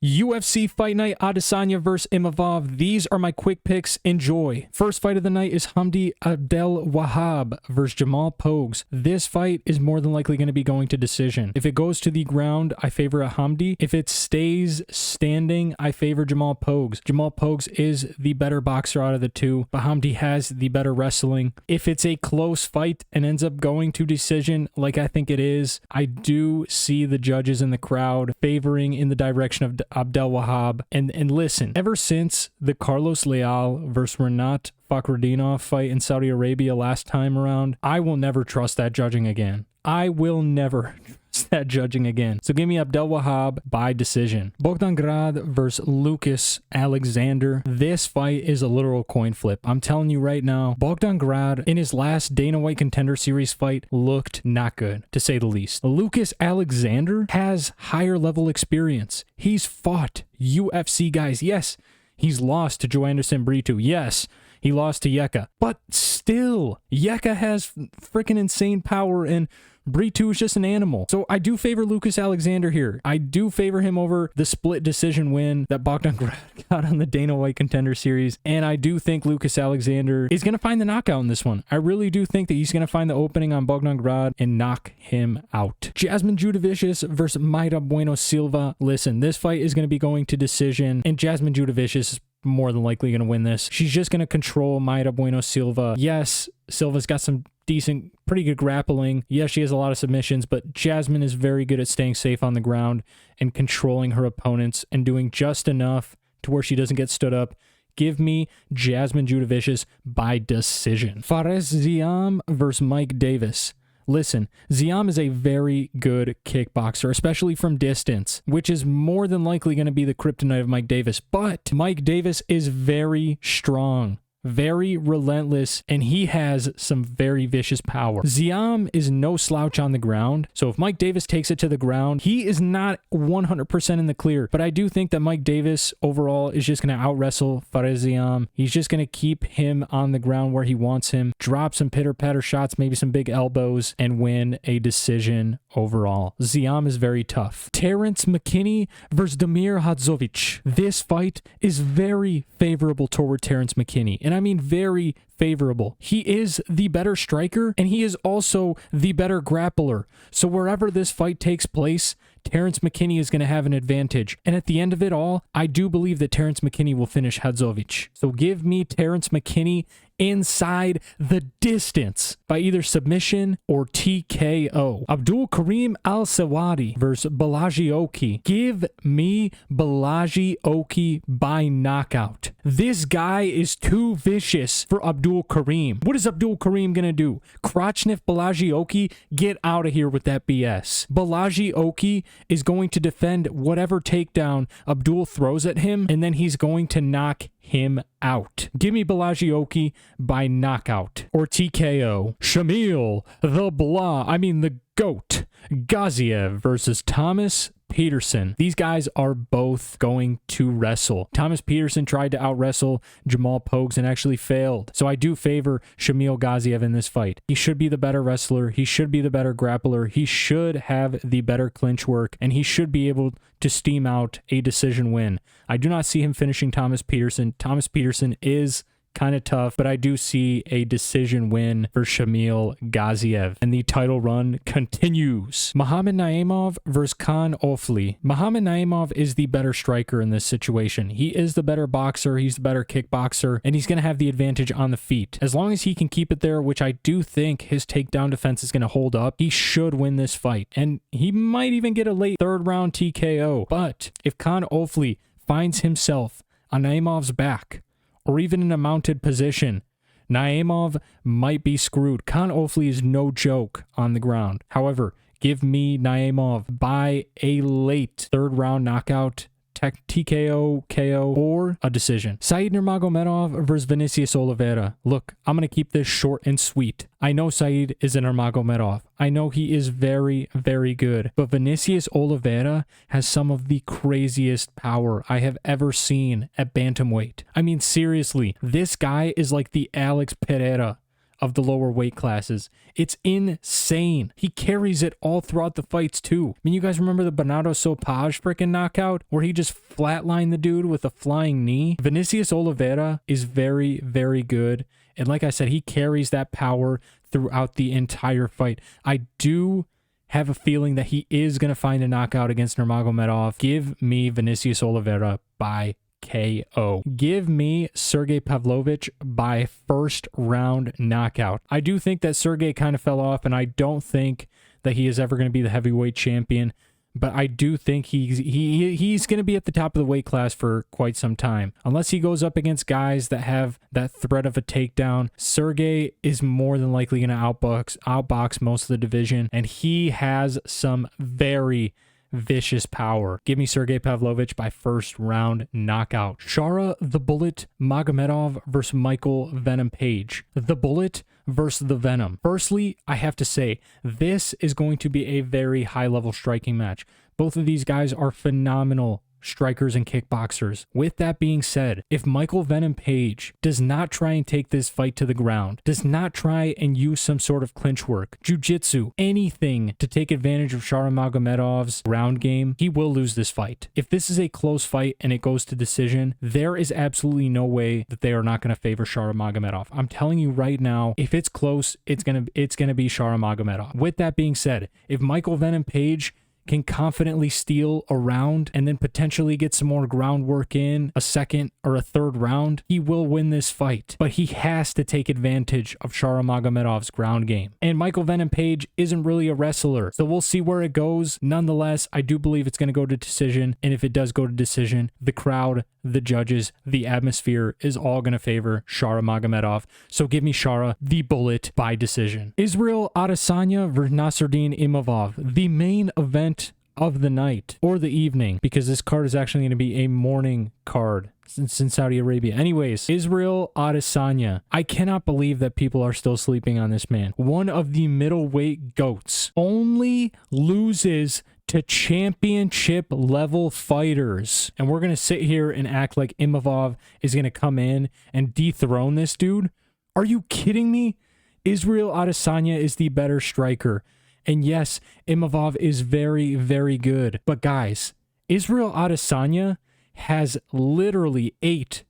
UFC Fight Night, Adesanya vs. Imavov. These are my quick picks. Enjoy. First fight of the night is Hamdi Abdelwahab vs. Jamal Pogues. This fight is more than likely going to be going to decision. If it goes to the ground, I favor Hamdi. If it stays standing, I favor Jamal Pogues. Jamal Pogues is the better boxer out of the two, but Hamdi has the better wrestling. If it's a close fight and ends up going to decision, like I think it is, I do see the judges in the crowd favoring in the direction of Abdelwahab. And listen, ever since the Carlos Leal versus Renat Fakhretdinov fight in Saudi Arabia last time around, I will never trust that judging again. I will never trust that judging again. So give me Abdelwahab by decision. Bogdangrad versus Lucas Alexander. This fight is a literal coin flip. I'm telling you right now, Bogdangrad in his last Dana White Contender Series fight looked not good, to say the least. Lucas Alexander has higher level experience. He's fought UFC guys. Yes, he's lost to Joanderson Brito. Yes, he lost to Yeka. But still, Yeka has freaking insane power and Brito is just an animal. So I do favor Lucas Alexander here. I do favor him over the split decision win that Bogdangrad got on the Dana White Contender Series. And I do think Lucas Alexander is going to find the knockout in this one. I really do think that he's going to find the opening on Bogdangrad and knock him out. Jasmine Judavicius versus Mayra Bueno Silva. Listen, this fight is going to be going to decision, and Jasmine Judavicius is more than likely going to win this. She's just going to control Mayra Bueno Silva. Yes, Silva's got some decent, pretty good grappling. Yes, she has a lot of submissions, but Jasmine is very good at staying safe on the ground and controlling her opponents and doing just enough to where she doesn't get stood up. Give me Jasmine Judavicius by decision. Fares Ziam versus Mike Davis. Listen, Ziam is a very good kickboxer, especially from distance, which is more than likely going to be the kryptonite of Mike Davis. But Mike Davis is very strong, very relentless, and he has some very vicious power. Ziam is no slouch on the ground, so if Mike Davis takes it to the ground, he is not 100% in the clear. But I do think that Mike Davis overall is just going to out-wrestle Fares Ziam. He's just going to keep him on the ground where he wants him, drop some pitter-patter shots, maybe some big elbows, and win a decision overall. Ziam is very tough. Terrence McKinney versus Damir Hadzovic. This fight is very favorable toward Terrence McKinney. And I mean very favorable. He is the better striker, and he is also the better grappler. So wherever this fight takes place, Terrence McKinney is going to have an advantage. And at the end of it all, I do believe that Terrence McKinney will finish Hadzovic. So give me Terrence McKinney inside the distance by either submission or TKO. Abdul Karim Al-Sawadi versus Balaji Oki. Give me Balaji Oki by knockout. This guy is too vicious for Abdul Karim. What is Abdul Karim gonna do? Crotchniff Balaji Oki? Get out of here with that BS. Balaji Oki is going to defend whatever takedown Abdul throws at him, and then he's going to knock him out. Give me Balaji Oki by knockout or TKO. Shamil the GOAT Gaziev versus Thomas Peterson. These guys are both going to wrestle. Thomas Peterson tried to out-wrestle Jamal Pogues and actually failed. So I do favor Shamil Gaziev in this fight. He should be the better wrestler. He should be the better grappler. He should have the better clinch work, and he should be able to steam out a decision win. I do not see him finishing Thomas Peterson. Thomas Peterson is kind of tough, but I do see a decision win for Shamil Gaziev. And the title run continues. Muhammad Naimov versus Khan Ofli. Muhammad Naimov is the better striker in this situation. He is the better boxer, he's the better kickboxer, and he's going to have the advantage on the feet. As long as he can keep it there, which I do think his takedown defense is going to hold up, he should win this fight. And he might even get a late third round TKO. But if Khan Ofli finds himself on Naimov's back, or even in a mounted position, Naimov might be screwed. Khan Ofli is no joke on the ground. However, give me Naimov by a late third round knockout, TKO, KO, or a decision. Said Nurmagomedov versus Vinicius Oliveira. Look, I'm going to keep this short and sweet. I know Said is an Nurmagomedov. I know he is very, very good. But Vinicius Oliveira has some of the craziest power I have ever seen at bantamweight. I mean, seriously, this guy is like the Alex Pereira of the lower weight classes. It's insane. He carries it all throughout the fights too. I mean, you guys remember the Bernardo Sopage freaking knockout where he just flatlined the dude with a flying knee? Vinicius Oliveira is very, very good. And like I said, he carries that power throughout the entire fight. I do have a feeling that he is going to find a knockout against Nurmagomedov. Give me Vinicius Oliveira by KO. Give me Sergei Pavlovich by first round knockout. I do think that Sergei kind of fell off, and I don't think that he is ever going to be the heavyweight champion. But I do think he's going to be at the top of the weight class for quite some time. Unless he goes up against guys that have that threat of a takedown, Sergei is more than likely going to outbox most of the division, and he has some very vicious power. Give me Sergei Pavlovich by first round knockout. Shara the Bullet Magomedov versus Michael Venom Page. The Bullet versus the Venom. Firstly, I have to say, this is going to be a very high-level striking match. Both of these guys are phenomenal strikers and kickboxers. With that being said, if Michael Venom Page does not try and take this fight to the ground, does not try and use some sort of clinch work, jiu-jitsu, anything to take advantage of Shara Magomedov's ground game, he will lose this fight. If this is a close fight and it goes to decision, there is absolutely no way that they are not going to favor Shara Magomedov. I'm telling you right now, if it's close, it's gonna be Shara Magomedov. With that being said, if Michael Venom Page can confidently steal a round and then potentially get some more groundwork in a second or a third round, he will win this fight. But he has to take advantage of Shara Magomedov's ground game. And Michael Venom Page isn't really a wrestler, so we'll see where it goes. Nonetheless, I do believe it's going to go to decision, and if it does go to decision, the crowd, the judges, the atmosphere is all going to favor Shara Magomedov. So give me Shara the Bullet by decision. Israel Adesanya versus Nassourdine Imavov, the main event of the night or the evening, because this card is actually going to be a morning card since in Saudi Arabia. Anyways, Israel Adesanya. I cannot believe that people are still sleeping on this man. One of the middleweight goats, only loses to championship level fighters. And we're going to sit here and act like Imavov is going to come in and dethrone this dude? Are you kidding me? Israel Adesanya is the better striker. And yes, Imavov is very, very good. But guys, Israel Adesanya has literally 8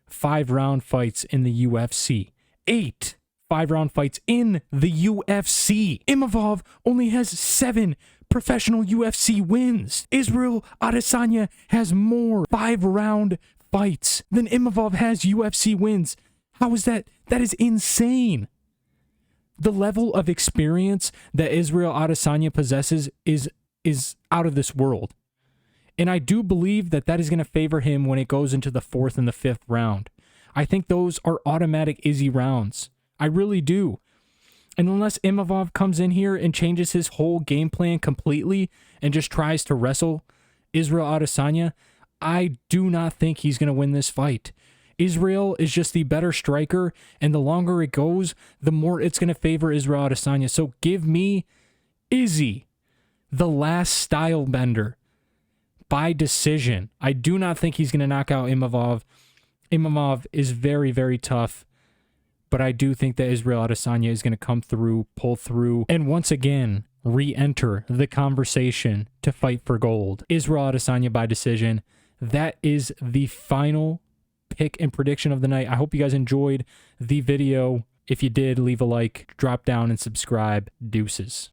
5-round fights in the UFC. 8 5-round fights in the UFC. Imavov only has 7 professional UFC wins. Israel Adesanya has more 5-round fights than Imavov has UFC wins. How is that? That is insane. The level of experience that Israel Adesanya possesses is out of this world. And I do believe that that is going to favor him when it goes into the 4th and the 5th round. I think those are automatic Izzy rounds. I really do. And unless Imavov comes in here and changes his whole game plan completely and just tries to wrestle Israel Adesanya, I do not think he's going to win this fight. Israel is just the better striker, and the longer it goes, the more it's going to favor Israel Adesanya. So give me Izzy, the last style bender, by decision. I do not think he's going to knock out Imavov. Imavov is very, very tough, but I do think that Israel Adesanya is going to come through, pull through, and once again, re-enter the conversation to fight for gold. Israel Adesanya by decision. That is the final pick and prediction of the night. I hope you guys enjoyed the video. If you did, leave a like, drop down, and subscribe. Deuces.